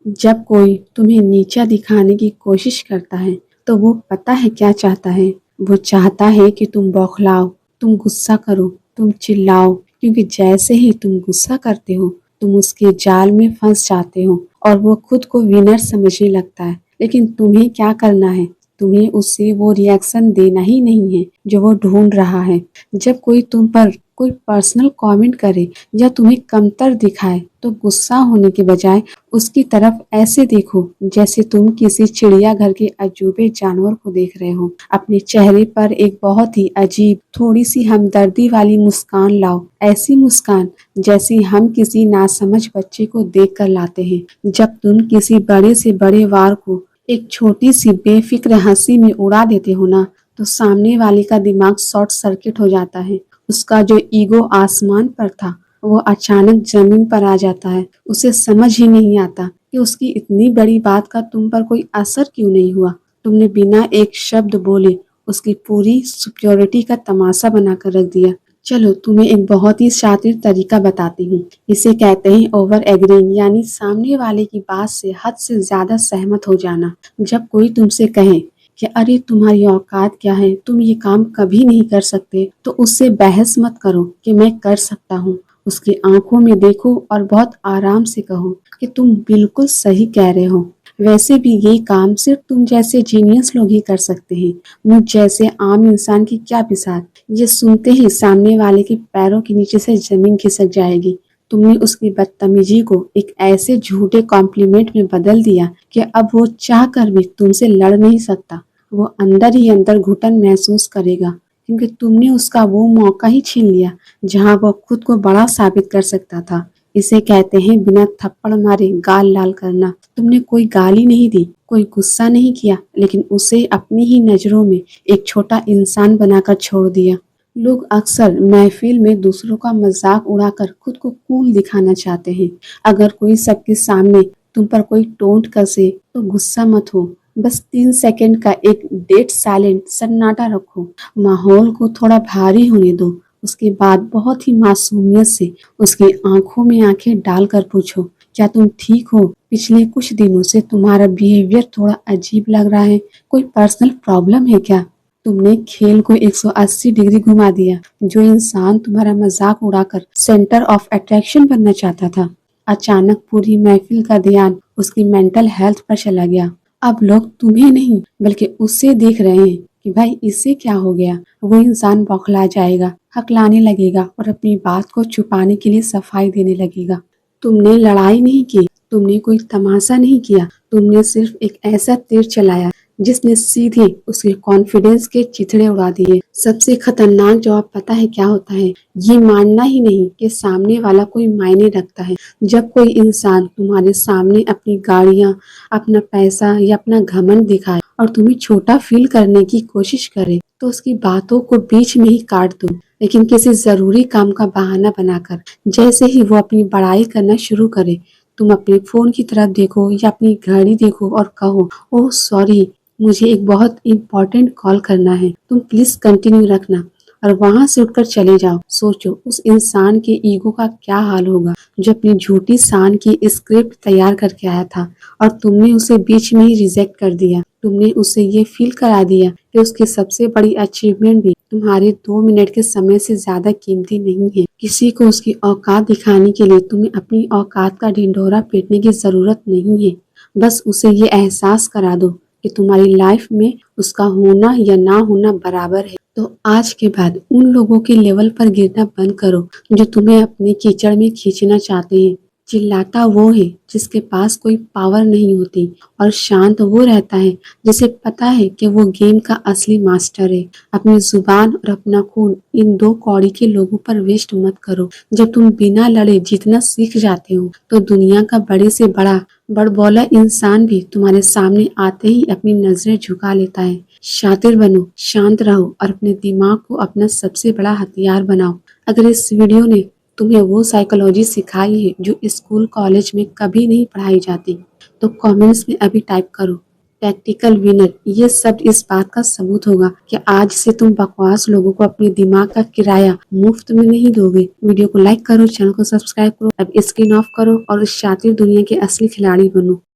जब कोई तुम्हें नीचा दिखाने की कोशिश करता है तो वो पता है क्या चाहता है। वो चाहता है कि तुम बौखलाओ, तुम गुस्सा करो, तुम चिल्लाओ, क्योंकि जैसे ही तुम गुस्सा करते हो तुम उसके जाल में फंस जाते हो और वो खुद को विनर समझने लगता है। लेकिन तुम्हें क्या करना है? तुम्हें उससे वो रिएक्शन देना ही नहीं है जो वो ढूंढ रहा है। जब कोई तुम पर कोई पर्सनल कमेंट करे या तुम्हें कमतर दिखाए तो गुस्सा होने के बजाय उसकी तरफ ऐसे देखो जैसे तुम किसी चिड़ियाघर के अजूबे जानवर को देख रहे हो। अपने चेहरे पर एक बहुत ही अजीब, थोड़ी सी हमदर्दी वाली मुस्कान लाओ। ऐसी मुस्कान जैसी हम किसी नासमझ बच्चे को देख कर लाते हैं। जब तुम किसी बड़े से बड़े वार को एक छोटी सी बेफिक्र हंसी में उड़ा देते हो ना, तो सामने वाले का दिमाग शॉर्ट सर्किट हो जाता है। उसका जो ईगो आसमान पर था वो अचानक जमीन पर आ जाता है। उसे समझ ही नहीं आता कि उसकी इतनी बड़ी बात का तुम पर कोई असर क्यों नहीं हुआ। तुमने बिना एक शब्द बोले उसकी पूरी सुप्योरिटी का तमाशा बनाकर रख दिया। चलो तुम्हें एक बहुत ही शातिर तरीका बताती हूँ। इसे कहते हैं ओवर एग्रीइंग, यानी सामने वाले की बात से हद से ज्यादा सहमत हो जाना। जब कोई तुमसे कहे कि अरे तुम्हारी औकात क्या है, तुम ये काम कभी नहीं कर सकते, तो उससे बहस मत करो कि मैं कर सकता हूँ। उसकी आंखों में देखो और बहुत आराम से कहो कि तुम बिल्कुल सही कह रहे हो। वैसे भी ये काम सिर्फ तुम जैसे जीनियस लोग ही कर सकते हैं, मुझ जैसे आम इंसान की क्या बिसात। ये सुनते ही सामने वाले के पैरों के नीचे से जमीन खिसक जाएगी। तुमने उसकी बदतमीजी को एक ऐसे झूठे कॉम्प्लीमेंट में बदल दिया कि अब वो चाह कर भी तुमसे लड़ नहीं सकता। वो अंदर ही अंदर घुटन महसूस करेगा, क्योंकि तुमने उसका वो मौका ही छीन लिया जहां वो खुद को बड़ा साबित कर सकता था। इसे कहते हैं बिना थप्पड़ मारे गाल लाल करना। तुमने कोई गाली नहीं दी, कोई गुस्सा नहीं किया, लेकिन उसे अपनी ही नजरों में एक छोटा इंसान बनाकर छोड़ दिया। लोग अक्सर महफिल में दूसरों का मजाक उड़ाकर खुद को कूल दिखाना चाहते हैं। अगर कोई सबके सामने तुम पर कोई टोंट कसे तो गुस्सा मत हो। बस 3 सेकंड का एक डेड साइलेंट सन्नाटा रखो, माहौल को थोड़ा भारी होने दो। उसके बाद बहुत ही मासूमियत से उसकी आंखों में आंखें डालकर पूछो, क्या तुम ठीक हो? पिछले कुछ दिनों से तुम्हारा बिहेवियर थोड़ा अजीब लग रहा है, कोई पर्सनल प्रॉब्लम है क्या? तुमने खेल को 180 डिग्री घुमा दिया। जो इंसान तुम्हारा मजाक उड़ाकर सेंटर ऑफ अट्रैक्शन बनना चाहता था, अचानक पूरी महफिल का ध्यान उसकी मेंटल हेल्थ पर चला गया। अब लोग तुम्हें नहीं बल्कि उससे देख रहे हैं कि भाई इससे क्या हो गया। वो इंसान बौखला जाएगा, हकलाने लगेगा और अपनी बात को छुपाने के लिए सफाई देने लगेगा। तुमने लड़ाई नहीं की, तुमने कोई तमाशा नहीं किया, तुमने सिर्फ एक ऐसा तीर चलाया जिसने सीधे उसके कॉन्फिडेंस के चिथड़े उड़ा दिए। सबसे खतरनाक जवाब पता है क्या होता है? ये मानना ही नहीं कि सामने वाला कोई मायने रखता है। जब कोई इंसान तुम्हारे सामने अपनी गाड़ियां, अपना पैसा या अपना घमंड दिखाए और तुम्हें छोटा फील करने की कोशिश करे, तो उसकी बातों को बीच में ही काट दो। लेकिन किसी जरूरी काम का बहाना बनाकर जैसे ही वो अपनी बड़ाई करना शुरू करे, तुम अपने फोन की तरफ देखो या अपनी घड़ी देखो और कहो, ओह सॉरी, मुझे एक बहुत इम्पोर्टेंट कॉल करना है, तुम प्लीज कंटिन्यू रखना, और वहां से उठकर चले जाओ। सोचो उस इंसान के ईगो का क्या हाल होगा जो अपनी झूठी शान की स्क्रिप्ट तैयार करके आया था और तुमने उसे बीच में ही रिजेक्ट कर दिया। तुमने उसे ये फील करा दिया कि उसकी सबसे बड़ी अचीवमेंट भी तुम्हारे 2 मिनट के समय से ज्यादा कीमती नहीं है। किसी को उसकी औकात दिखाने के लिए तुम्हें अपनी औकात का ढिंढोरा पीटने की जरूरत नहीं है। बस उसे ये एहसास करा दो कि तुम्हारी लाइफ में उसका होना या ना होना बराबर है। तो आज के बाद उन लोगों के लेवल पर गिरना बंद करो जो तुम्हें अपने कीचड़ में खींचना चाहते हैं। चिल्लाता वो है जिसके पास कोई पावर नहीं होती, और शांत वो रहता है जिसे पता है कि वो गेम का असली मास्टर है। अपनी जुबान और अपना खून इन दो कौड़ी के लोगों पर वेस्ट मत करो। जब तुम बिना लड़े जीतना सीख जाते हो तो दुनिया का बड़े से बड़ा बड़बोला इंसान भी तुम्हारे सामने आते ही अपनी नजरें झुका लेता है। शातिर बनो, शांत रहो और अपने दिमाग को अपना सबसे बड़ा हथियार बनाओ। अगर इस वीडियो ने तुम्हें वो साइकोलॉजी सिखाई है जो स्कूल कॉलेज में कभी नहीं पढ़ाई जाती, तो कमेंट्स में अभी टाइप करो टैक्टिकल विनर। ये सब इस बात का सबूत होगा कि आज से तुम बकवास लोगों को अपने दिमाग का किराया मुफ्त में नहीं दोगे। वीडियो को लाइक करो, चैनल को सब्सक्राइब करो, अब स्क्रीन ऑफ करो और इस शातिर दुनिया के असली खिलाड़ी बनो।